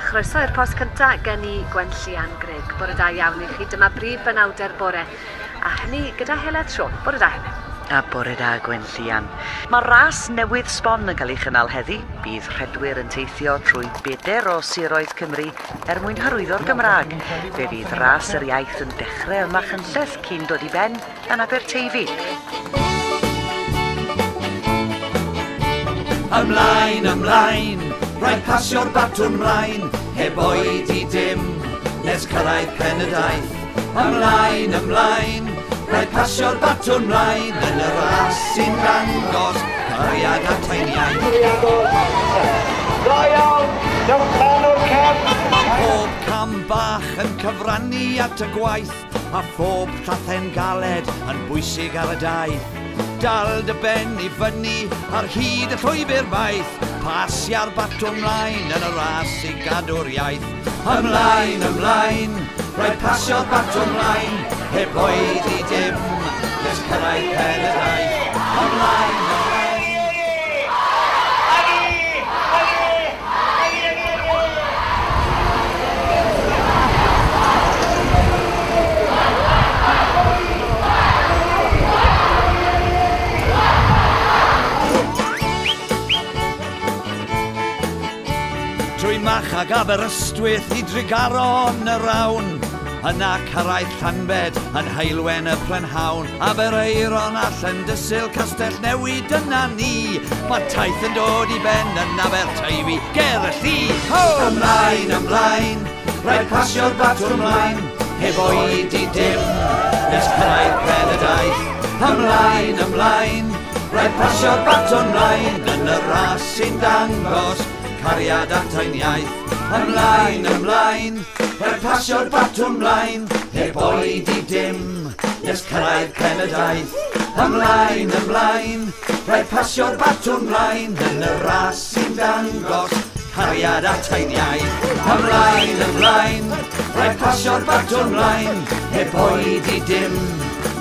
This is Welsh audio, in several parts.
Chroeso i'r post cyntaf gen I Gwenllian Greg. Bore da iawn I chi. Dyma brif benawder bore. A hynny gyda Heledd Sion. Bore da Heledd. A bore da Gwenllian. Mae ras newydd sbon yn cael ei chynnal heddi. Bydd rhedwyr yn teithio trwy bedair o siroedd Cymru mwyn hyrwyddo'r Gymraeg. Fe fydd ras yr iaith yn dechrau ym Machynlleth cyn dod I ben yn Aberteifi. Ymlaen, ymlaen, rhaid pasio'r batwn mlaen, heb oed I dim, nes cyrraedd pen y daith. Ymlaen, ymlaen, rhaid pasio'r batwn mlaen, yn y ras sy'n dangos, cariad a tainiau. Da iawn, dewch pen o'r cefn. Pob cam bach yn cyfrannu at y gwaith, a phob llathen galed yn bwysig ar y daith. Dal dy ben I fyny ar hyd y llwybr maith, pasia'r batwn mlaen yn y ras I gadw'r iaith. Ymlaen, ymlaen, rhaid pasio'r batwn mlaen, heb oed I dim, nes cyrraedd pen y daith. Ymlaen, ymlaen. Trwy Mach ag Aberystwyth I Dregaron y rawn, yna cyrraedd Llanbed yn Heilwen y Prynhawn. Abereiron a Llandysul, Castell Newid yna ni, mae taith yn dod I ben yn Aberteifi, ger y lli. Ho! Ymlaen, ymlaen, rhaid pasio'r batwn mlaen, heb oed I dim, nes cyrraedd pen y daith. Ymlaen, ymlaen, rhaid pasio'r batwn mlaen, yn y ras sy'n dangos, cariad a tainiaeth. Ymlaen, ymlaen, rhaid pasio'r batwn mlaen, heb oed I dim, nes cyrraedd pen y daith. Ymlaen, ymlaen, rhaid pasio'r batwn mlaen, yn y ras sy'n dangos, cariad a tainiaeth. Ymlaen, ymlaen, rhaid pasio'r batwn mlaen, heb oed I dim,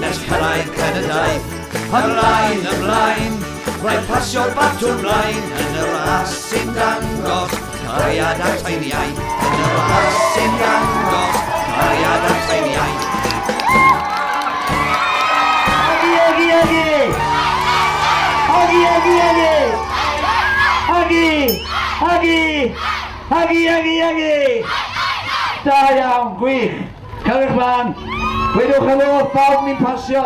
nes cyrraedd pen y daith. Ymlaen, ymlaen, rhaid pasio'r batwn mlaen, yn y ras sy'n dangos, cariad a tainiaeth. Yn y ras sy'n dangos, cariad a tainiaeth. Agi, agi, agi! Agi, agi, agi! Agi! Agi! Agi, agi, agi! Da iawn, gwych! Cariwch mlaen! Gwydwch helo, pawb ni'n pasio!